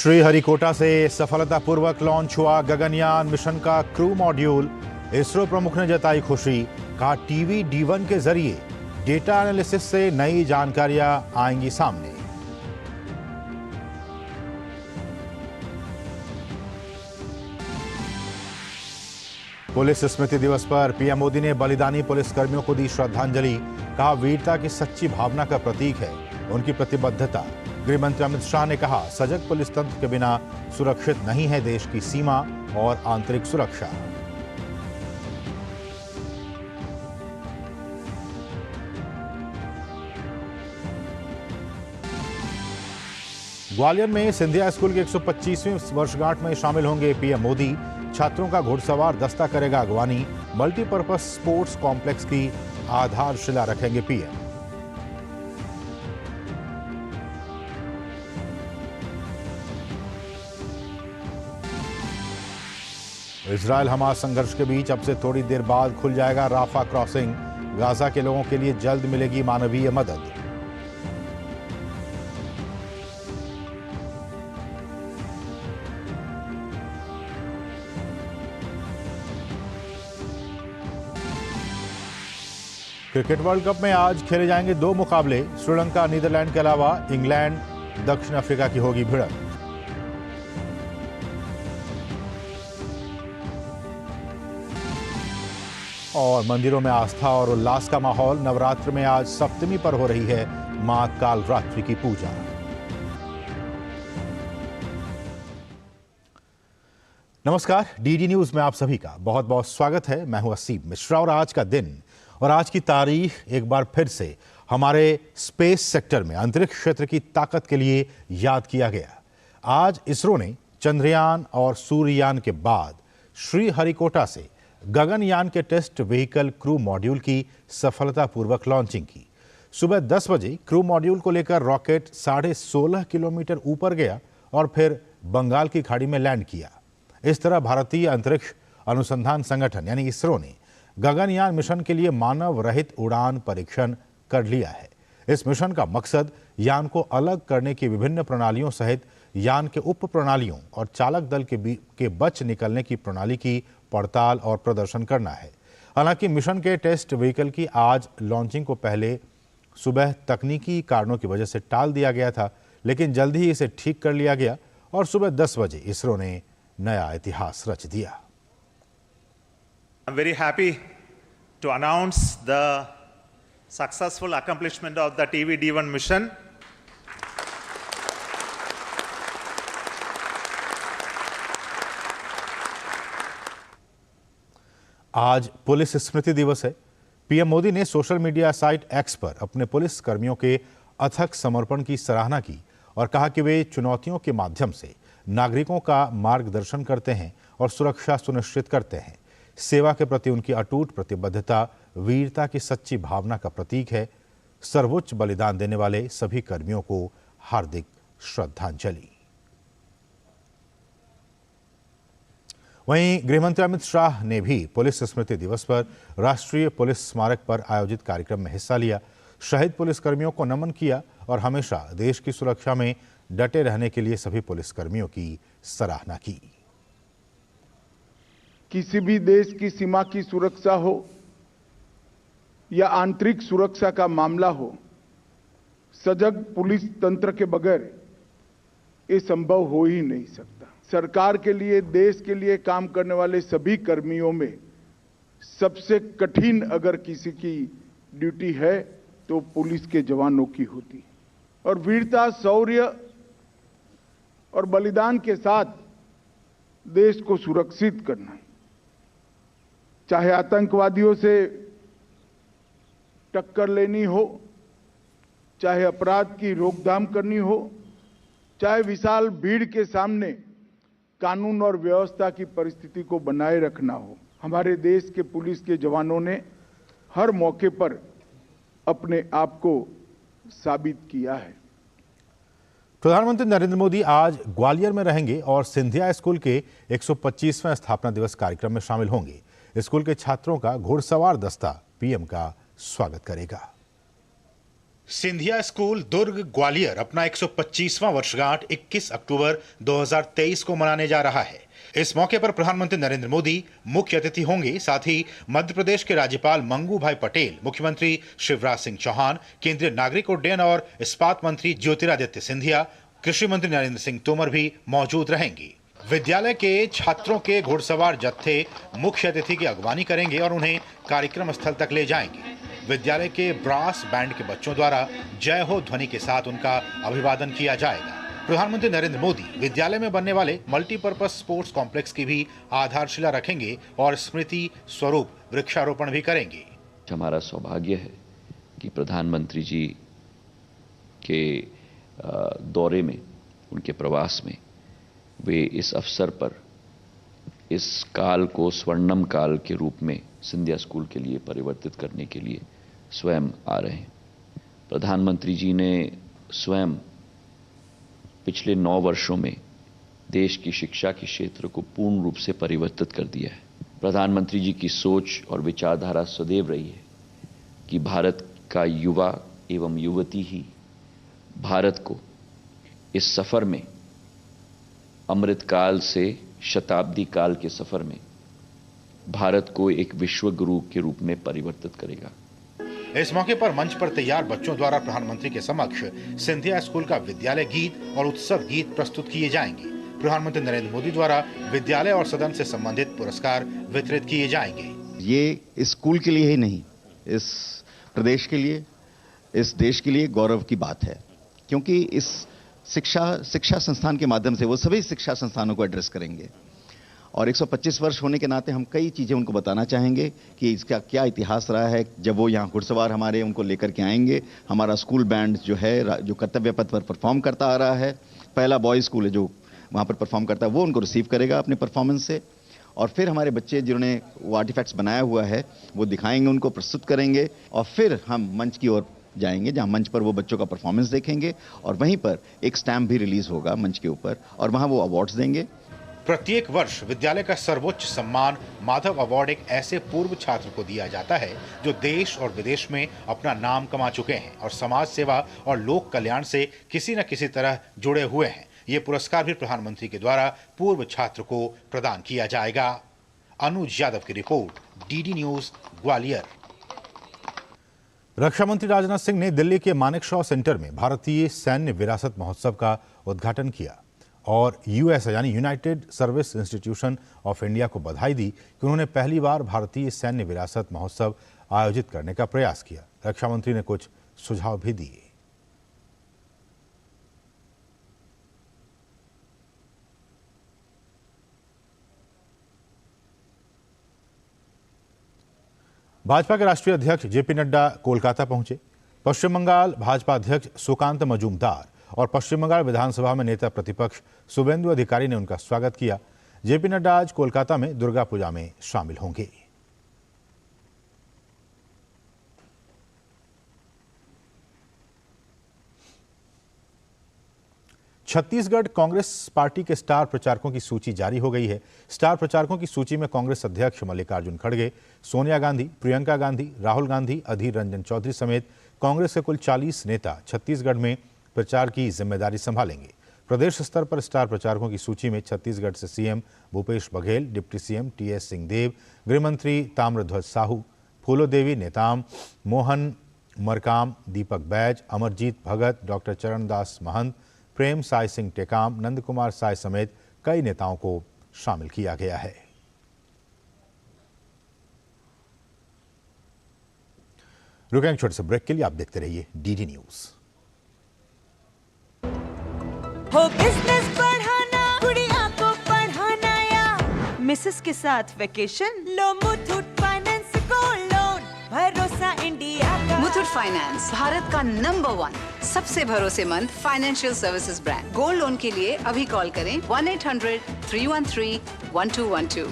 श्रीहरिकोटा से सफलतापूर्वक लॉन्च हुआ गगनयान मिशन का क्रू मॉड्यूल। इसरो प्रमुख ने जताई खुशी, कहा टीवी D1 के जरिए डेटा एनालिसिस से नई जानकारियां आएंगी सामने। पुलिस स्मृति दिवस पर पीएम मोदी ने बलिदानी पुलिसकर्मियों को दी श्रद्धांजलि, कहा वीरता की सच्ची भावना का प्रतीक है उनकी प्रतिबद्धता। गृह मंत्री अमित शाह ने कहा सजग पुलिस तंत्र के बिना सुरक्षित नहीं है देश की सीमा और आंतरिक सुरक्षा। ग्वालियर में सिंधिया स्कूल की 125वीं वर्षगांठ में शामिल होंगे पीएम मोदी। छात्रों का घुड़सवार दस्ता करेगा अगवानी। मल्टीपर्पज स्पोर्ट्स कॉम्प्लेक्स की आधारशिला रखेंगे पीएम। इजरायल हमास संघर्ष के बीच अब से थोड़ी देर बाद खुल जाएगा राफा क्रॉसिंग। गाजा के लोगों के लिए जल्द मिलेगी मानवीय मदद। क्रिकेट वर्ल्ड कप में आज खेले जाएंगे 2 मुकाबले। श्रीलंका नीदरलैंड के अलावा इंग्लैंड दक्षिण अफ्रीका की होगी भिड़ंत। और मंदिरों में आस्था और उल्लास का माहौल। नवरात्र में आज सप्तमी पर हो रही है मां कालरात्रि की पूजा। नमस्कार, डीडी न्यूज में आप सभी का बहुत बहुत स्वागत है। मैं हूं असीम मिश्रा और आज का दिन और आज की तारीख एक बार फिर से हमारे स्पेस सेक्टर में अंतरिक्ष क्षेत्र की ताकत के लिए याद किया गया। आज इसरो ने चंद्रयान और सूर्ययान के बाद श्रीहरिकोटा से गगनयान के टेस्ट व्हीकल क्रू मॉड्यूल की सफलतापूर्वक लॉन्चिंग की। सुबह 10 बजे क्रू मॉड्यूल को लेकर रॉकेट 16.5 किलोमीटर ऊपर गया और फिर बंगाल की खाड़ी में लैंड किया। इस तरह भारतीय अंतरिक्ष अनुसंधान संगठन यानी इसरो ने गगनयान मिशन के लिए मानव रहित उड़ान परीक्षण कर लिया है। इस मिशन का मकसद यान को अलग करने की विभिन्न प्रणालियों सहित यान के उप प्रणालियों और चालक दल के बच निकलने की प्रणाली की पड़ताल और प्रदर्शन करना है। हालांकि मिशन के टेस्ट व्हीकल की आज लॉन्चिंग को पहले सुबह तकनीकी कारणों की वजह से टाल दिया गया था, लेकिन जल्द ही इसे ठीक कर लिया गया और सुबह 10 बजे इसरो ने नया इतिहास रच दिया। I'm very happy to announce the successful accomplishment of the TVD1 mission. आज पुलिस स्मृति दिवस है। पीएम मोदी ने सोशल मीडिया साइट एक्स पर अपने पुलिस कर्मियों के अथक समर्पण की सराहना की और कहा कि वे चुनौतियों के माध्यम से नागरिकों का मार्गदर्शन करते हैं और सुरक्षा सुनिश्चित करते हैं। सेवा के प्रति उनकी अटूट प्रतिबद्धता वीरता की सच्ची भावना का प्रतीक है। सर्वोच्च बलिदान देने वाले सभी कर्मियों को हार्दिक श्रद्धांजलि। वहीं गृहमंत्री अमित शाह ने भी पुलिस स्मृति दिवस पर राष्ट्रीय पुलिस स्मारक पर आयोजित कार्यक्रम में हिस्सा लिया। शहीद पुलिसकर्मियों को नमन किया और हमेशा देश की सुरक्षा में डटे रहने के लिए सभी पुलिसकर्मियों की सराहना की। किसी भी देश की सीमा की सुरक्षा हो या आंतरिक सुरक्षा का मामला हो, सजग पुलिस तंत्र के बगैर ये संभव हो ही नहीं सकता। सरकार के लिए, देश के लिए काम करने वाले सभी कर्मियों में सबसे कठिन अगर किसी की ड्यूटी है तो पुलिस के जवानों की होती है। और वीरता, शौर्य और बलिदान के साथ देश को सुरक्षित करना, चाहे आतंकवादियों से टक्कर लेनी हो, चाहे अपराध की रोकथाम करनी हो, चाहे विशाल भीड़ के सामने कानून और व्यवस्था की परिस्थिति को बनाए रखना हो, हमारे देश के पुलिस के जवानों ने हर मौके पर अपने आप को साबित किया है। प्रधानमंत्री नरेंद्र मोदी आज ग्वालियर में रहेंगे और सिंधिया स्कूल के 125वें स्थापना दिवस कार्यक्रम में शामिल होंगे। स्कूल के छात्रों का घुड़सवार दस्ता पीएम का स्वागत करेगा। सिंधिया स्कूल दुर्ग ग्वालियर अपना 125वां वर्षगांठ 21 अक्टूबर 2023 को मनाने जा रहा है। इस मौके पर प्रधानमंत्री नरेंद्र मोदी मुख्य अतिथि होंगे। साथ ही मध्य प्रदेश के राज्यपाल मंगू भाई पटेल, मुख्यमंत्री शिवराज सिंह चौहान, केंद्रीय नागरिक उड्डयन और इस्पात मंत्री ज्योतिरादित्य सिंधिया, कृषि मंत्री नरेंद्र सिंह तोमर भी मौजूद रहेंगे। विद्यालय के छात्रों के घुड़सवार जत्थे मुख्य अतिथि की अगवानी करेंगे और उन्हें कार्यक्रम स्थल तक ले जाएंगे। विद्यालय के ब्रास बैंड के बच्चों द्वारा जय हो ध्वनि के साथ उनका अभिवादन किया जाएगा। प्रधानमंत्री नरेंद्र मोदी विद्यालय में बनने वाले मल्टीपर्पज स्पोर्ट्स कॉम्प्लेक्स की भी आधारशिला रखेंगे और स्मृति स्वरूप वृक्षारोपण भी करेंगे। हमारा सौभाग्य है कि प्रधानमंत्री जी के दौरे में, उनके प्रवास में, वे इस अवसर पर इस काल को स्वर्णम काल के रूप में सिंधिया स्कूल के लिए परिवर्तित करने के लिए स्वयं आ रहे हैं। प्रधानमंत्री जी ने स्वयं पिछले 9 वर्षों में देश की शिक्षा के क्षेत्र को पूर्ण रूप से परिवर्तित कर दिया है। प्रधानमंत्री जी की सोच और विचारधारा सदैव रही है कि भारत का युवा एवं युवती ही भारत को इस सफर में, अमृत काल से शताब्दी काल के सफर में, भारत को एक विश्व गुरु के रूप में परिवर्तित करेगा। इस मौके पर मंच पर तैयार बच्चों द्वारा प्रधानमंत्री के समक्ष सिंधिया स्कूल का विद्यालय गीत और उत्सव गीत प्रस्तुत किए जाएंगे। प्रधानमंत्री नरेंद्र मोदी द्वारा विद्यालय और सदन से संबंधित पुरस्कार वितरित किए जाएंगे। ये स्कूल के लिए ही नहीं, इस प्रदेश के लिए, इस देश के लिए गौरव की बात है, क्योंकि इस शिक्षा संस्थान के माध्यम से वो सभी शिक्षा संस्थानों को एड्रेस करेंगे। और 125 वर्ष होने के नाते हम कई चीज़ें उनको बताना चाहेंगे कि इसका क्या इतिहास रहा है। जब वो यहाँ घुड़सवार हमारे उनको लेकर के आएंगे, हमारा स्कूल बैंड जो है, जो कर्तव्य पथ पर परफॉर्म करता आ रहा है, पहला बॉयज़ स्कूल है जो वहाँ पर परफॉर्म करता है, वो उनको रिसीव करेगा अपने परफॉर्मेंस से। और फिर हमारे बच्चे जिन्होंने वो आर्टिफैक्ट्स बनाया हुआ है वो दिखाएंगे, उनको प्रस्तुत करेंगे, और फिर हम मंच की ओर जाएंगे जहां मंच पर वो बच्चों का परफॉर्मेंस देखेंगे और वहीं पर एक स्टैम्प भी रिलीज होगा मंच के ऊपर और वहां वो अवार्ड्स देंगे। प्रत्येक वर्ष विद्यालय का सर्वोच्च सम्मान माधव अवार्ड एक ऐसे पूर्व छात्र को दिया जाता है जो देश और विदेश में अपना नाम कमा चुके हैं और समाज सेवा और लोक कल्याण से किसी न किसी तरह जुड़े हुए हैं। ये पुरस्कार भी प्रधानमंत्री के द्वारा पूर्व छात्र को प्रदान किया जाएगा। अनुज यादव की रिपोर्ट, डीडी न्यूज, ग्वालियर। रक्षा मंत्री राजनाथ सिंह ने दिल्ली के मानेकशॉ सेंटर में भारतीय सैन्य विरासत महोत्सव का उद्घाटन किया और यूएसए यानी United service institution of India को बधाई दी कि उन्होंने पहली बार भारतीय सैन्य विरासत महोत्सव आयोजित करने का प्रयास किया। रक्षा मंत्री ने कुछ सुझाव भी दिए। भाजपा के राष्ट्रीय अध्यक्ष जेपी नड्डा कोलकाता पहुंचे। पश्चिम बंगाल भाजपा अध्यक्ष सुकांत मजूमदार और पश्चिम बंगाल विधानसभा में नेता प्रतिपक्ष शुभेंदु अधिकारी ने उनका स्वागत किया। जेपी नड्डा आज कोलकाता में दुर्गा पूजा में शामिल होंगे। छत्तीसगढ़ कांग्रेस पार्टी के स्टार प्रचारकों की सूची जारी हो गई है। स्टार प्रचारकों की सूची में कांग्रेस अध्यक्ष मल्लिकार्जुन खड़गे, सोनिया गांधी, प्रियंका गांधी, राहुल गांधी, अधीर रंजन चौधरी समेत कांग्रेस के कुल 40 नेता छत्तीसगढ़ में प्रचार की जिम्मेदारी संभालेंगे। प्रदेश स्तर पर स्टार प्रचारकों की सूची में छत्तीसगढ़ से CM Bhupesh Baghel, deputy CM TS Singhdeo, गृहमंत्री ताम्रध्वज साहू, फूलोदेवी नेताम, मोहन मरकाम, दीपक बैज, अमरजीत भगत, डॉक्टर चरणदास महंत, प्रेम साय सिंह टेकाम, नंद कुमार साय समेत कई नेताओं को शामिल किया गया है। रुकेंगे छोटे से ब्रेक के लिए, आप देखते रहिए डीडी न्यूज। हो बिजनेस बढ़ाना, गुड़िया को पढ़ाना या मिसेस के साथ वेकेशन, लो मुथूट फाइनेंस गोल्ड लोन, भरोसा इंडिया का। मुथूट फाइनेंस भारत का नंबर 1 सबसे भरोसेमंद financial services brand. Gold loan के लिए अभी कॉल करें 1-800-313-1212।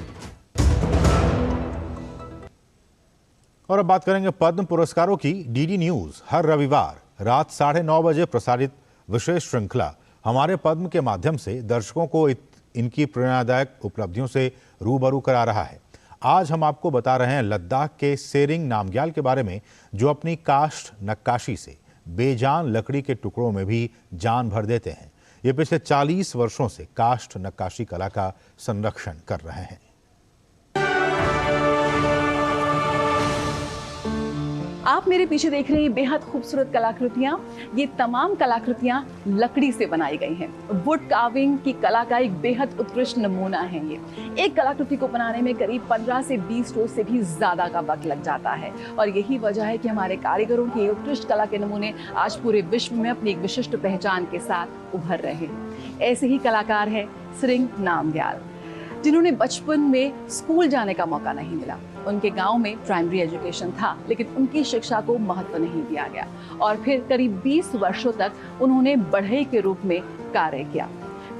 और अब बात करेंगे पद्म पुरस्कारों की। डीडी न्यूज हर रविवार रात 9:30 बजे प्रसारित विशेष श्रृंखला हमारे पद्म के माध्यम से दर्शकों को इनकी प्रेरणादायक उपलब्धियों से रूबरू करा रहा है। आज हम आपको बता रहे हैं लद्दाख के सेरिंग नामग्याल के बारे में, जो अपनी काष्ठ नक्काशी से बेजान लकड़ी के टुकड़ों में भी जान भर देते हैं। ये पिछले 40 वर्षों से काष्ठ नक्काशी कला का संरक्षण कर रहे हैं। आप मेरे पीछे देख रहे हैं बेहद खूबसूरत कलाकृतियां। ये तमाम कलाकृतियां लकड़ी से बनाई गई हैं। वुड कार्विंग की कला का एक बेहद उत्कृष्ट नमूना है ये। एक कलाकृति को बनाने में करीब 15 से 20 रोज से भी ज्यादा का वक्त लग जाता है और यही वजह है कि हमारे कारीगरों के उत्कृष्ट कला के नमूने आज पूरे विश्व में अपनी एक विशिष्ट पहचान के साथ उभर रहे हैं। ऐसे ही कलाकार है सरिंग नामग्याल, जिन्होंने बचपन में स्कूल जाने का मौका नहीं मिला। उनके गांव में प्राइमरी एजुकेशन था, लेकिन उनकी शिक्षा को महत्व नहीं दिया गया और फिर करीब 20 वर्षों तक उन्होंने बढ़ई के रूप में कार्य किया।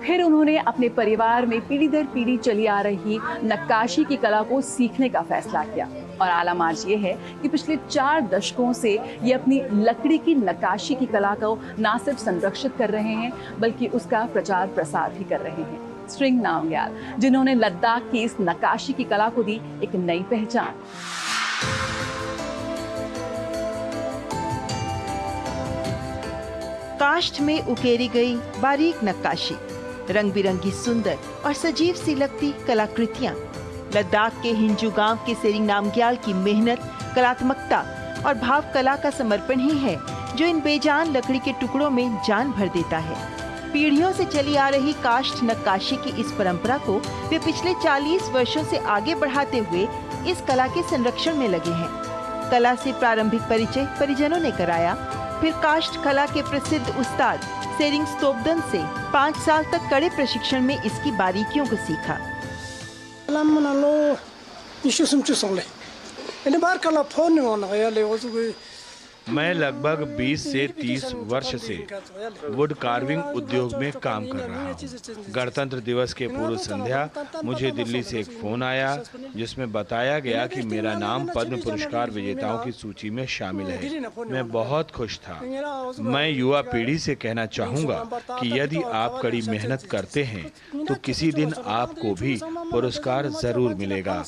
फिर उन्होंने अपने परिवार में पीढ़ी दर पीढ़ी चली आ रही नक्काशी की कला को सीखने का फैसला किया और आलम आज ये है कि पिछले 4 दशकों से ये अपनी लकड़ी की नक्काशी की कला को न सिर्फ संरक्षित कर रहे हैं, बल्कि उसका प्रचार प्रसार भी कर रहे हैं। सरिंग नामग्याल, जिन्होंने लद्दाख की इस नक्काशी की कला को दी एक नई पहचान। काष्ठ में उकेरी गई बारीक नक्काशी, रंग बिरंगी सुंदर और सजीव सी लगती कलाकृतियां लद्दाख के हिंजू गांव के सरिंग नामग्याल की मेहनत, कलात्मकता और भाव कला का समर्पण ही है जो इन बेजान लकड़ी के टुकड़ों में जान भर देता है। पीढ़ियों से चली आ रही काष्ठ नक्काशी की इस परंपरा को वे पिछले 40 वर्षों से आगे बढ़ाते हुए इस कला के संरक्षण में लगे हैं। कला से प्रारंभिक परिचय परिजनों ने कराया, फिर काष्ठ कला के प्रसिद्ध उस्ताद सेरिंग स्तोब्दन से 5 साल तक कड़े प्रशिक्षण में इसकी बारीकियों को सीखा। मैं लगभग 20 से 30 वर्ष से वुड कार्विंग उद्योग में काम कर रहा हूँ। गणतंत्र दिवस के पूर्व संध्या मुझे दिल्ली से एक फोन आया जिसमें बताया गया कि मेरा नाम पद्म पुरस्कार विजेताओं की सूची में शामिल है। मैं बहुत खुश था। मैं युवा पीढ़ी से कहना चाहूँगा कि यदि आप कड़ी मेहनत करते हैं तो किसी दिन आपको भी पुरस्कार जरूर मिलेगा।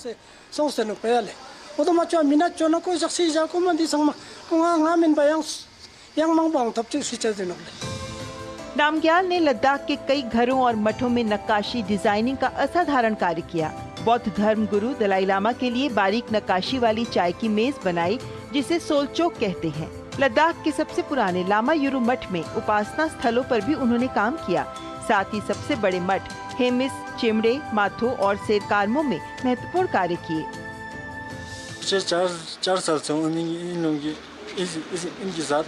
नामग्याल ने लद्दाख के कई घरों और मठों में नक्काशी डिजाइनिंग का असाधारण कार्य किया। बौद्ध धर्म गुरु दलाई लामा के लिए बारीक नक्काशी वाली चाय की मेज बनाई, जिसे सोलचोक कहते हैं। लद्दाख के सबसे पुराने लामा युरु मठ में उपासना स्थलों पर भी उन्होंने काम किया। साथ ही सबसे बड़े मठ हेमिस, चिमड़े, माथो और सेरकारमो में महत्वपूर्ण कार्य किए। 4 साल से इनके साथ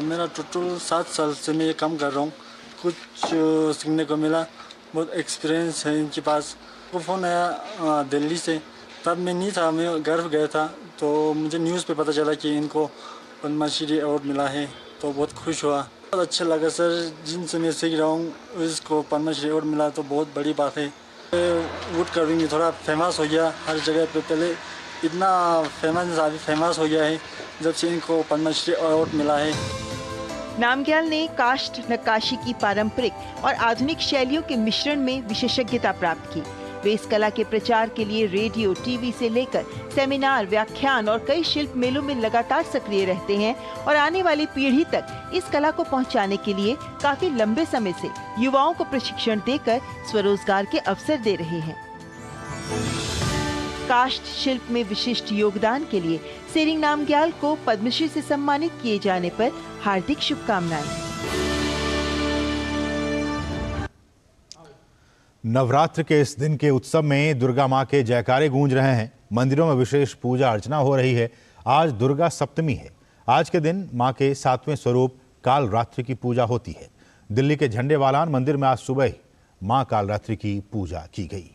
मेरा टोटल 7 साल से मैं ये काम कर रहा हूँ। कुछ सीखने को मिला, बहुत एक्सपीरियंस है इनके पास। वो फ़ोन आया दिल्ली से, तब मैं नहीं था, मैं घर गया था, तो मुझे न्यूज़ पे पता चला कि इनको पद्मश्री अवार्ड मिला है, तो बहुत खुश हुआ। बहुत अच्छा लगा सर, जिनसे मैं सीख रहा हूँ उसको पद्मश्री अवार्ड मिला तो बहुत बड़ी बात है। वुड कार्विंग थोड़ा फेमस हो गया हर जगह पे, पहले इतना फेमस हो गया है जब से इनको पद्मश्री अवार्ड मिला है। नामग्याल ने काष्ठ नक्काशी की पारंपरिक और आधुनिक शैलियों के मिश्रण में विशेषज्ञता प्राप्त की। वे इस कला के प्रचार के लिए रेडियो, टीवी से लेकर सेमिनार, व्याख्यान और कई शिल्प मेलों में लगातार सक्रिय रहते हैं और आने वाली पीढ़ी तक इस कला को पहुंचाने के लिए काफी लंबे समय से युवाओं को प्रशिक्षण देकर स्वरोजगार के अवसर दे रहे हैं। काष्ठ शिल्प में विशिष्ट योगदान के लिए सरिंग नामग्याल को पद्मश्री से सम्मानित किए जाने पर हार्दिक शुभकामनाएं। नवरात्र के इस दिन के उत्सव में दुर्गा मां के जयकारे गूंज रहे हैं। मंदिरों में विशेष पूजा अर्चना हो रही है। आज दुर्गा सप्तमी है। आज के दिन मां के 7वें स्वरूप कालरात्रि की पूजा होती है। दिल्ली के झंडेवालान मंदिर में आज सुबह ही मां कालरात्रि की पूजा की गई।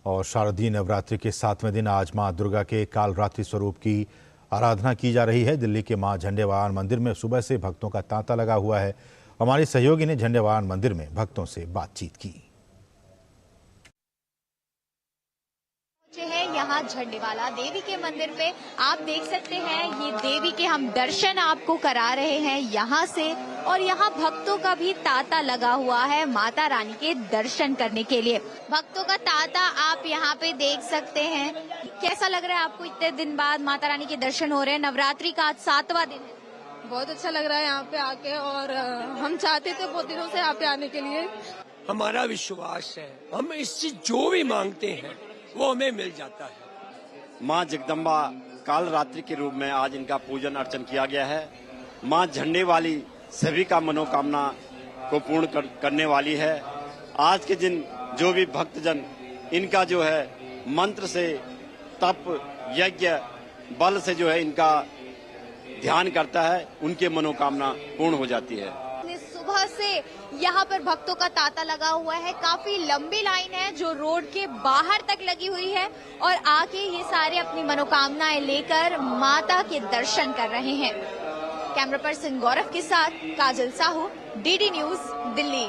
और शारदीय नवरात्रि के 7वें दिन आज मां दुर्गा के कालरात्रि स्वरूप की आराधना की जा रही है। दिल्ली के मां झंडेवाहन मंदिर में सुबह से भक्तों का तांता लगा हुआ है। हमारी सहयोगी ने झंडेवाहन मंदिर में भक्तों से बातचीत की। है यहाँ झंडेवाला देवी के मंदिर पे आप देख सकते हैं, ये देवी के हम दर्शन आपको करा रहे हैं यहाँ से, और यहाँ भक्तों का भी तांता लगा हुआ है माता रानी के दर्शन करने के लिए। भक्तों का तांता आप यहाँ पे देख सकते हैं। कैसा लग रहा है आपको, इतने दिन बाद माता रानी के दर्शन हो रहे हैं? नवरात्रि का आज 7वां दिन है। बहुत अच्छा लग रहा है यहाँ पे आके, और हम चाहते थे बहुत दिनों से यहाँ पे आने के लिए। हमारा विश्वास है, हम इससे जो भी मांगते हैं वो हमें मिल जाता है। माँ जगदम्बा काल रात्रि के रूप में आज इनका पूजन अर्चन किया गया है। माँ झंडे वाली सभी का मनोकामना को पूर्ण करने वाली है। आज के दिन जो भी भक्तजन इनका जो है मंत्र से, तप, यज्ञ, बल से जो है इनका ध्यान करता है, उनके मनोकामना पूर्ण हो जाती है। सुबह से यहाँ पर भक्तों का तांता लगा हुआ है। काफी लंबी लाइन है जो रोड के बाहर तक लगी हुई है, और आके ये सारे अपनी मनोकामनाएं लेकर माता के दर्शन कर रहे हैं। कैमरा पर्सन गौरव के साथ काजल साहू, डीडी न्यूज, दिल्ली।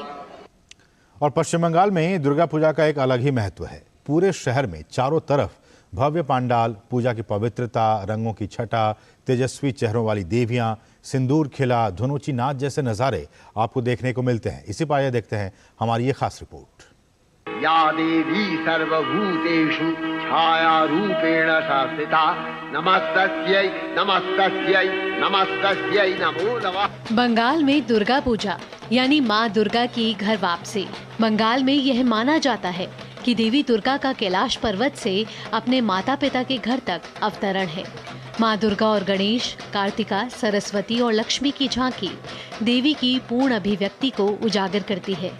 और पश्चिम बंगाल में दुर्गा पूजा का एक अलग ही महत्व है। पूरे शहर में चारों तरफ भव्य पंडाल, पूजा की पवित्रता, रंगों की छटा, तेजस्वी चेहरों वाली देवियां, सिंदूर खिला, धुनुची नाच जैसे नजारे आपको देखने को मिलते हैं। इसी पर आइए देखते हैं हमारी ये खास रिपोर्ट। या देवी सर्वभूतेषु छाया रूपेण संस्थिता नमस्तस्यै नमस्तस्यै नमस्तस्यै नमो नमः। बंगाल में दुर्गा पूजा यानी माँ दुर्गा की घर वापसी। बंगाल में यह माना जाता है कि देवी दुर्गा का कैलाश पर्वत से अपने माता पिता के घर तक अवतरण है। माँ दुर्गा और गणेश, कार्तिका, सरस्वती और लक्ष्मी की झांकी देवी की पूर्ण अभिव्यक्ति को उजागर करती है।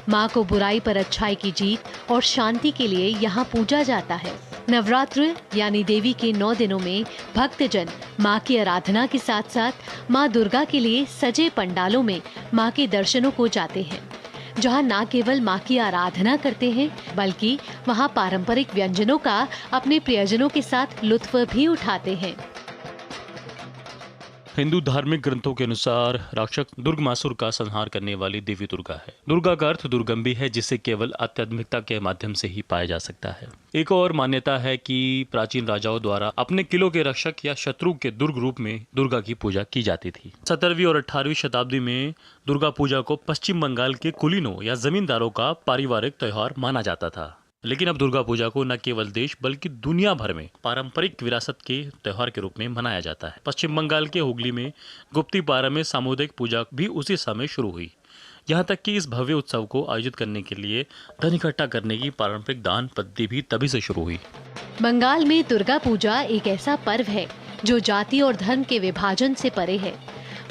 माँ को बुराई पर अच्छाई की जीत और शांति के लिए यहाँ पूजा जाता है। नवरात्र यानी देवी के 9 दिनों में भक्तजन माँ की आराधना के साथ साथ माँ दुर्गा के लिए सजे पंडालों में माँ के दर्शनों को जाते हैं, जहाँ न केवल माँ की आराधना करते हैं बल्कि वहाँ पारंपरिक व्यंजनों का अपने प्रियजनों के साथ लुत्फ भी उठाते हैं। हिंदू धार्मिक ग्रंथों के अनुसार राक्षस दुर्गमासुर का संहार करने वाली देवी दुर्गा है। दुर्गा का अर्थ दुर्गंबी है, जिसे केवल आध्यात्मिकता के माध्यम से ही पाया जा सकता है। एक और मान्यता है कि प्राचीन राजाओं द्वारा अपने किलों के रक्षक या शत्रु के दुर्ग रूप में दुर्गा की पूजा की जाती थी। 17वीं और 18वीं शताब्दी में दुर्गा पूजा को पश्चिम बंगाल के कुलीनों या जमींदारों का पारिवारिक त्योहार माना जाता था। लेकिन अब दुर्गा पूजा को न केवल देश बल्कि दुनिया भर में पारंपरिक विरासत के त्योहार के रूप में मनाया जाता है। पश्चिम बंगाल के हुगली में गुप्तीपारा में सामुदायिक पूजा भी उसी समय शुरू हुई। यहाँ तक कि इस भव्य उत्सव को आयोजित करने के लिए धन इकट्ठा करने की पारंपरिक दान पद्धति भी तभी से शुरू हुई। बंगाल में दुर्गा पूजा एक ऐसा पर्व है जो जाति और धर्म के विभाजन से परे है।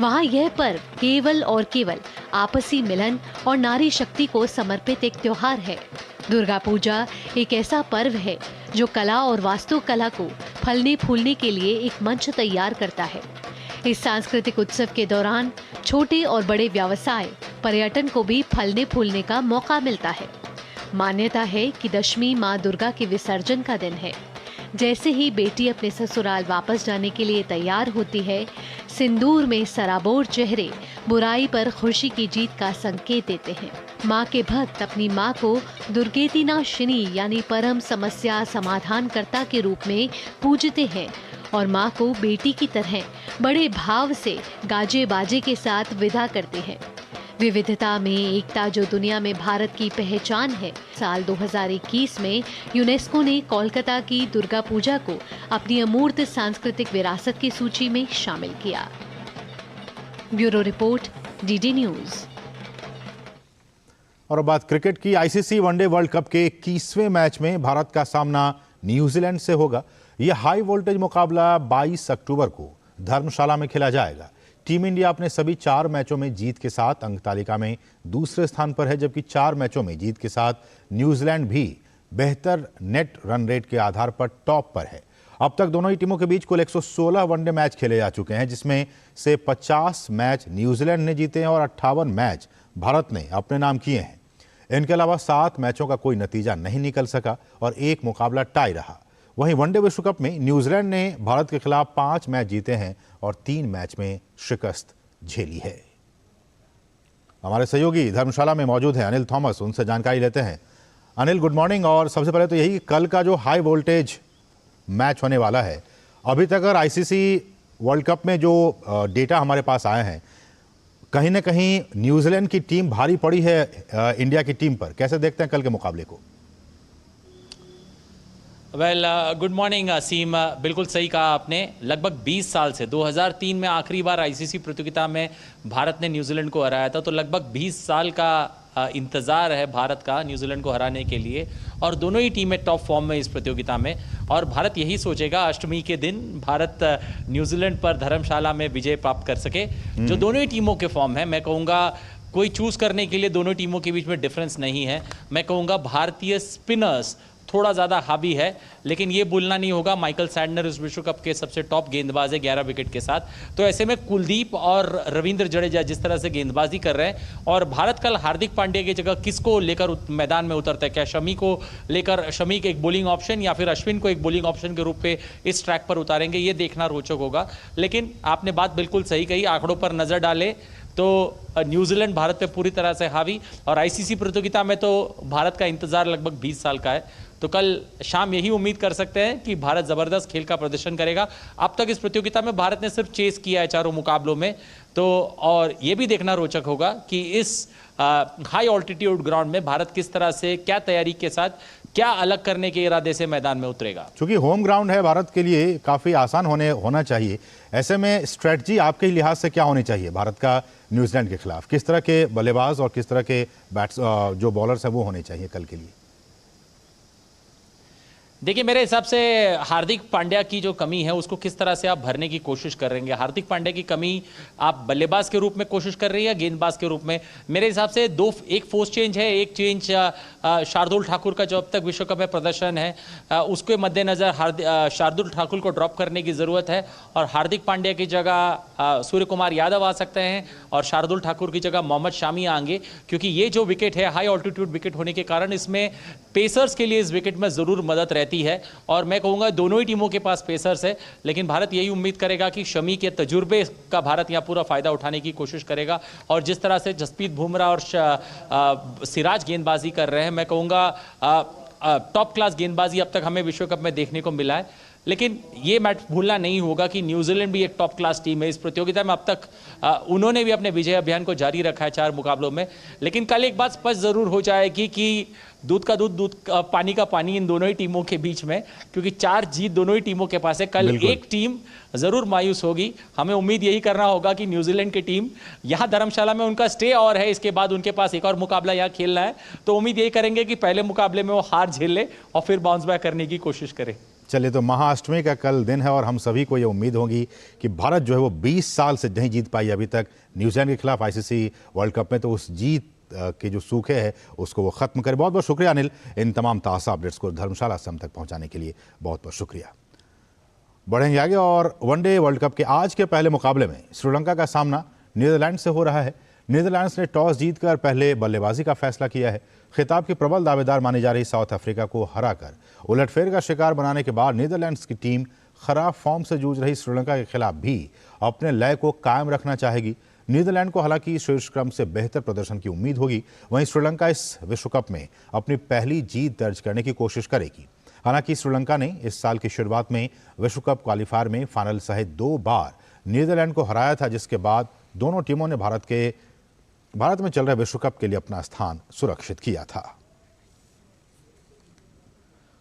वहाँ यह पर्व केवल और केवल आपसी मिलन और नारी शक्ति को समर्पित एक त्योहार है। दुर्गा पूजा एक ऐसा पर्व है जो कला और वास्तुकला को फलने फूलने के लिए एक मंच तैयार करता है। इस सांस्कृतिक उत्सव के दौरान छोटे और बड़े व्यवसाय, पर्यटन को भी फलने फूलने का मौका मिलता है। मान्यता है कि दशमी माँ दुर्गा के विसर्जन का दिन है। जैसे ही बेटी अपने ससुराल वापस जाने के लिए तैयार होती है, सिंदूर में सराबोर चेहरे बुराई पर खुशी की जीत का संकेत देते हैं। माँ के भक्त अपनी माँ को दुर्गेति नाशिनी यानी परम समस्या समाधानकर्ता के रूप में पूजते हैं और माँ को बेटी की तरह बड़े भाव से गाजे बाजे के साथ विदा करते हैं। विविधता में एकता जो दुनिया में भारत की पहचान है। साल 2021 में यूनेस्को ने कोलकाता की दुर्गा पूजा को अपनी अमूर्त सांस्कृतिक विरासत की सूची में शामिल किया। Bureau report, DD news. और अब बात क्रिकेट की। आईसीसी वनडे वर्ल्ड कप के 21वें मैच में भारत का सामना न्यूजीलैंड से होगा। यह हाई वोल्टेज मुकाबला 22 अक्टूबर को धर्मशाला में खेला जाएगा। टीम इंडिया अपने सभी 4 मैचों में जीत के साथ अंक तालिका में दूसरे स्थान पर है, जबकि 4 मैचों में जीत के साथ न्यूजीलैंड भी बेहतर नेट रन रेट के आधार पर टॉप पर है। अब तक दोनों ही टीमों के बीच कुल 116 वनडे मैच खेले जा चुके हैं, जिसमें से 50 मैच न्यूजीलैंड ने जीते हैं और 58 मैच भारत ने अपने नाम किए हैं। इनके अलावा 7 मैचों का कोई नतीजा नहीं निकल सका और एक मुकाबला टाई रहा। वहीं वनडे विश्व कप में न्यूजीलैंड ने भारत के खिलाफ 5 मैच जीते हैं और 3 मैच में शिकस्त झेली है। हमारे सहयोगी धर्मशाला में मौजूद हैं अनिल थॉमस, उनसे जानकारी लेते हैं। Anil, good morning. और सबसे पहले तो यही, कल का जो हाई वोल्टेज मैच होने वाला है, अभी तक अगर आईसीसी वर्ल्ड कप में जो डेटा हमारे पास आए हैं, कहीं ना कहीं न्यूजीलैंड की टीम भारी पड़ी है इंडिया की टीम पर। कैसे देखते हैं कल के मुकाबले को? गुड मॉर्निंग असीम, बिल्कुल सही कहा आपने। लगभग 20 साल से 2003 में आखिरी बार आईसीसी प्रतियोगिता में भारत ने न्यूजीलैंड को हराया था, तो लगभग 20 साल का इंतज़ार है भारत का न्यूजीलैंड को हराने के लिए, और दोनों ही टीमें टॉप फॉर्म में इस प्रतियोगिता में। और भारत यही सोचेगा अष्टमी के दिन भारत न्यूजीलैंड पर धर्मशाला में विजय प्राप्त कर सके। जो दोनों ही टीमों के फॉर्म है, मैं कहूँगा कोई चूज़ करने के लिए दोनों टीमों के बीच में डिफरेंस नहीं है। मैं कहूँगा भारतीय स्पिनर्स थोड़ा ज़्यादा हावी है, लेकिन ये भूलना नहीं होगा माइकल सैंडनर इस विश्व कप के सबसे टॉप गेंदबाज है 11 विकेट के साथ। तो ऐसे में कुलदीप और रविंद्र जडेजा जिस तरह से गेंदबाजी कर रहे हैं, और भारत कल हार्दिक पांड्या की जगह किसको लेकर मैदान में उतरता है, क्या शमी को लेकर, शमी के एक बॉलिंग ऑप्शन, या फिर अश्विन को एक बॉलिंग ऑप्शन के रूप में इस ट्रैक पर उतारेंगे, ये देखना रोचक होगा। लेकिन आपने बात बिल्कुल सही कही, आंकड़ों पर नजर डाले तो न्यूजीलैंड भारत पे पूरी तरह से हावी, और आईसीसी प्रतियोगिता में तो भारत का इंतजार लगभग 20 साल का है। तो कल शाम यही उम्मीद कर सकते हैं कि भारत जबरदस्त खेल का प्रदर्शन करेगा। अब तक इस प्रतियोगिता में भारत ने सिर्फ चेस किया है चारों मुकाबलों में, तो और ये भी देखना रोचक होगा कि इस हाई ऑल्टीट्यूड ग्राउंड में भारत किस तरह से, क्या तैयारी के साथ, क्या अलग करने के इरादे से मैदान में उतरेगा। क्योंकि होम ग्राउंड है भारत के लिए, काफ़ी आसान होना चाहिए। ऐसे में स्ट्रेटजी आपके लिहाज से क्या होनी चाहिए भारत का न्यूजीलैंड के खिलाफ? किस तरह के बल्लेबाज और किस तरह के जो बॉलर्स हैं वो होने चाहिए कल के लिए? देखिए, मेरे हिसाब से हार्दिक पांड्या की जो कमी है उसको किस तरह से आप भरने की कोशिश कर रहे हैं। हार्दिक पांड्या की कमी आप बल्लेबाज के रूप में कोशिश कर रही है या गेंदबाज के रूप में? मेरे हिसाब से एक फोर्स चेंज है, एक चेंज शार्दुल ठाकुर का जो अब तक विश्व कप में प्रदर्शन है उसके मद्देनजर शार्दुल ठाकुर को ड्रॉप करने की ज़रूरत है, और हार्दिक पांड्या की जगह सूर्य कुमार यादव आ सकते हैं और शार्दुल ठाकुर की जगह मोहम्मद शामी आएंगे, क्योंकि ये जो विकेट है हाई ऑल्टीट्यूड विकेट होने के कारण इसमें पेसर्स के लिए इस विकेट में ज़रूर मदद रहती है। और मैं कहूँगा दोनों ही टीमों के पास पेसर्स है, लेकिन भारत यही उम्मीद करेगा कि शमी के तजुर्बे का भारत यहाँ पूरा फायदा उठाने की कोशिश करेगा। और जिस तरह से जसप्रीत बुमराह और सिराज गेंदबाजी कर रहे हैं, मैं कहूँगा टॉप क्लास गेंदबाजी अब तक हमें विश्व कप में देखने को मिला है। लेकिन ये मैच भूलना नहीं होगा कि न्यूजीलैंड भी एक टॉप क्लास टीम है इस प्रतियोगिता में। अब तक उन्होंने भी अपने विजय अभियान को जारी रखा है 4 मुकाबलों में। लेकिन कल एक बात स्पष्ट जरूर हो जाएगी कि दूध का दूध पानी का पानी इन दोनों ही टीमों के बीच में, क्योंकि 4 जीत दोनों ही टीमों के पास है। कल एक टीम जरूर मायूस होगी। हमें उम्मीद यही करना होगा कि न्यूजीलैंड की टीम, यहाँ धर्मशाला में उनका स्टे और है, इसके बाद उनके पास एक और मुकाबला यहाँ खेलना है, तो उम्मीद यही करेंगे कि पहले मुकाबले में वो हार झेल ले और फिर बाउंस बैक करने की कोशिश करे। चलिए, तो महाअष्टमी का कल दिन है और हम सभी को ये उम्मीद होगी कि भारत जो है वो 20 साल से नहीं जीत पाई अभी तक न्यूजीलैंड के खिलाफ आईसीसी वर्ल्ड कप में, तो उस जीत के जो सूखे है उसको वो खत्म करे। बहुत बहुत शुक्रिया अनिल, इन तमाम ताज़ा अपडेट्स को धर्मशाला से हम तक पहुंचाने के लिए बहुत बहुत शुक्रिया। बढ़ेंगे आगे और वनडे वर्ल्ड कप के आज के पहले मुकाबले में श्रीलंका का सामना नीदरलैंड से हो रहा है। नीदरलैंड्स ने टॉस जीतकर पहले बल्लेबाजी का फैसला किया है। खिताब की प्रबल दावेदार मानी जा रही साउथ अफ्रीका को हराकर उलटफेर का शिकार बनाने के बाद नीदरलैंड्स की टीम खराब फॉर्म से जूझ रही श्रीलंका के खिलाफ भी अपने लय को कायम रखना चाहेगी। नीदरलैंड को हालांकि शीर्ष क्रम से बेहतर प्रदर्शन की उम्मीद होगी। वहीं श्रीलंका इस विश्व कप में अपनी पहली जीत दर्ज करने की कोशिश करेगी। हालांकि श्रीलंका ने इस साल की शुरुआत में विश्व कप क्वालिफायर में फाइनल सहित 2 बार नीदरलैंड को हराया था, जिसके बाद दोनों टीमों ने भारत में चल रहे विश्व कप के लिए अपना स्थान सुरक्षित किया था।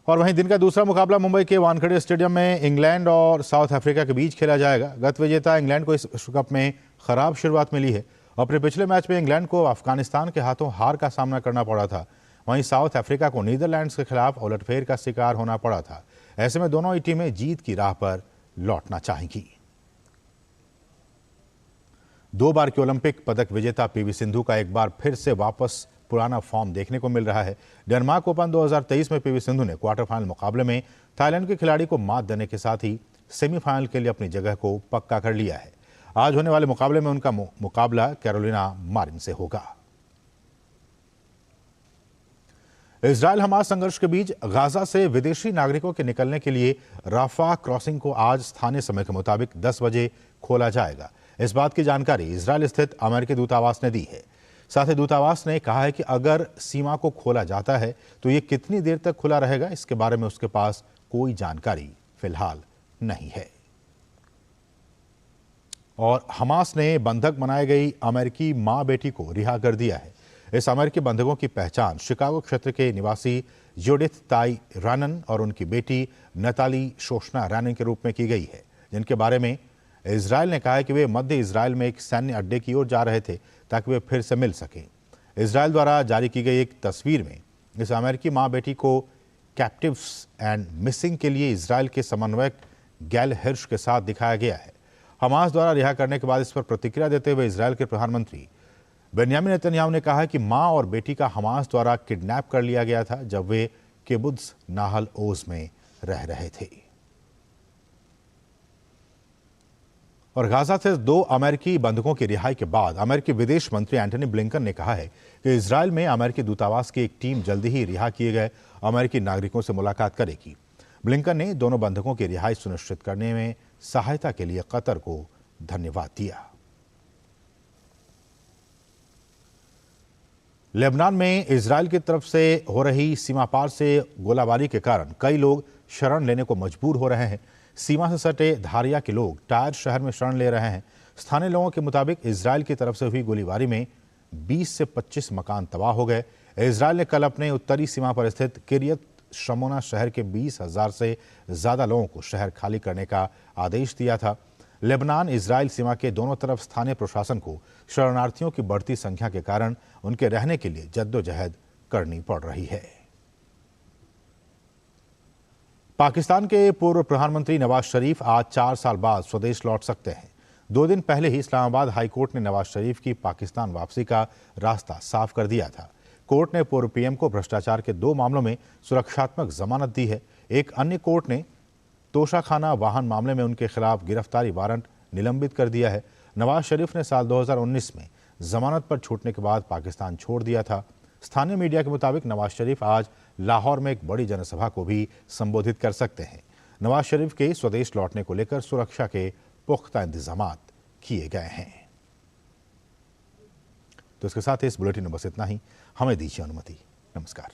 और वहीं दिन का दूसरा मुकाबला मुंबई के वानखेड़े स्टेडियम में इंग्लैंड और साउथ अफ्रीका के बीच खेला जाएगा। गत विजेता इंग्लैंड को इस विश्व कप में खराब शुरुआत मिली है। अपने पिछले मैच में इंग्लैंड को अफगानिस्तान के हाथों हार का सामना करना पड़ा था। वहीं साउथ अफ्रीका को नीदरलैंड्स के खिलाफ उलटफेर का शिकार होना पड़ा था। ऐसे में दोनों ही टीमें जीत की राह पर लौटना चाहेंगी। 2 बार के ओलंपिक पदक विजेता पीवी सिंधु का एक बार फिर से वापस पुराना फॉर्म देखने को मिल रहा है। डेनमार्क ओपन 2023 में पीवी सिंधु ने क्वार्टर फाइनल मुकाबले में थाईलैंड के खिलाड़ी को मात देने के साथ ही सेमीफाइनल के लिए अपनी जगह को पक्का कर लिया है। आज होने वाले मुकाबले में उनका मुकाबला कैरोलिना मारिन से होगा। इजरायल हमास संघर्ष के बीच गाजा से विदेशी नागरिकों के निकलने के लिए राफा क्रॉसिंग को आज स्थानीय समय के मुताबिक 10 बजे खोला जाएगा। इस बात की जानकारी इजरायल स्थित अमेरिकी दूतावास ने दी है। साथ ही दूतावास ने कहा है कि अगर सीमा को खोला जाता है तो ये कितनी देर तक खुला रहेगा, इसके बारे में उसके पास कोई जानकारी फिलहाल नहीं है। और हमास ने बंधक बनाई गई अमेरिकी मां बेटी को रिहा कर दिया है। इस अमेरिकी बंधकों की पहचान शिकागो क्षेत्र के निवासी जूडिथ ताई रैनन और उनकी बेटी नताली शोशना रैनन के रूप में की गई है, जिनके बारे में इजरायल ने कहा है कि वे मध्य इजरायल में एक सैन्य अड्डे की ओर जा रहे थे ताकि वे फिर से मिल सकें। इजरायल द्वारा जारी की गई एक तस्वीर में इस अमेरिकी मां बेटी को कैप्टिव्स एंड मिसिंग के लिए इजरायल के समन्वयक गैल हिर्श के साथ दिखाया गया है। हमास द्वारा रिहा करने के बाद इस पर प्रतिक्रिया देते हुए इजरायल के प्रधानमंत्री बेन्यामिन नेतन्याहू ने कहा कि मां और बेटी का हमास द्वारा किडनैप कर लिया गया था जब वे किबुत्ज नाहल ओज में रह रहे थे। और गाजा से 2 अमेरिकी बंधकों की रिहाई के बाद अमेरिकी विदेश मंत्री एंटनी ब्लिंकन ने कहा है कि इजरायल में अमेरिकी दूतावास की एक टीम जल्दी ही रिहा किए गए अमेरिकी नागरिकों से मुलाकात करेगी। ब्लिंकन ने दोनों बंधकों की रिहाई सुनिश्चित करने में सहायता के लिए कतर को धन्यवाद दिया। लेबनान में इजरायल की तरफ से हो रही सीमा पार से गोलाबारी के कारण कई लोग शरण लेने को मजबूर हो रहे हैं। सीमा से सटे धारिया के लोग टायर शहर में शरण ले रहे हैं। स्थानीय लोगों के मुताबिक इजरायल की तरफ से हुई गोलीबारी में 20 से 25 मकान तबाह हो गए। इजरायल ने कल अपने उत्तरी सीमा पर स्थित किरियत शमोना शहर के 20,000 से ज्यादा लोगों को शहर खाली करने का आदेश दिया था। लेबनान इजरायल सीमा के दोनों तरफ स्थानीय प्रशासन को शरणार्थियों की बढ़ती संख्या के कारण उनके रहने के लिए जद्दोजहद करनी पड़ रही है। पाकिस्तान के पूर्व प्रधानमंत्री नवाज शरीफ आज 4 साल बाद स्वदेश लौट सकते हैं। 2 दिन पहले ही इस्लामाबाद हाईकोर्ट ने नवाज शरीफ की पाकिस्तान वापसी का रास्ता साफ कर दिया था। कोर्ट ने पूर्व पीएम को भ्रष्टाचार के 2 मामलों में सुरक्षात्मक जमानत दी है। एक अन्य कोर्ट ने तोशाखाना वाहन मामले में उनके खिलाफ गिरफ्तारी वारंट निलंबित कर दिया है। नवाज शरीफ ने साल 2019 में जमानत पर छूटने के बाद पाकिस्तान छोड़ दिया था। स्थानीय मीडिया के मुताबिक नवाज शरीफ आज लाहौर में एक बड़ी जनसभा को भी संबोधित कर सकते हैं। नवाज शरीफ के स्वदेश लौटने को लेकर सुरक्षा के पुख्ता इंतजाम किए गए हैं। तो इसके साथ इस बुलेटिन में बस इतना ही। हमें दीजिए अनुमति। नमस्कार।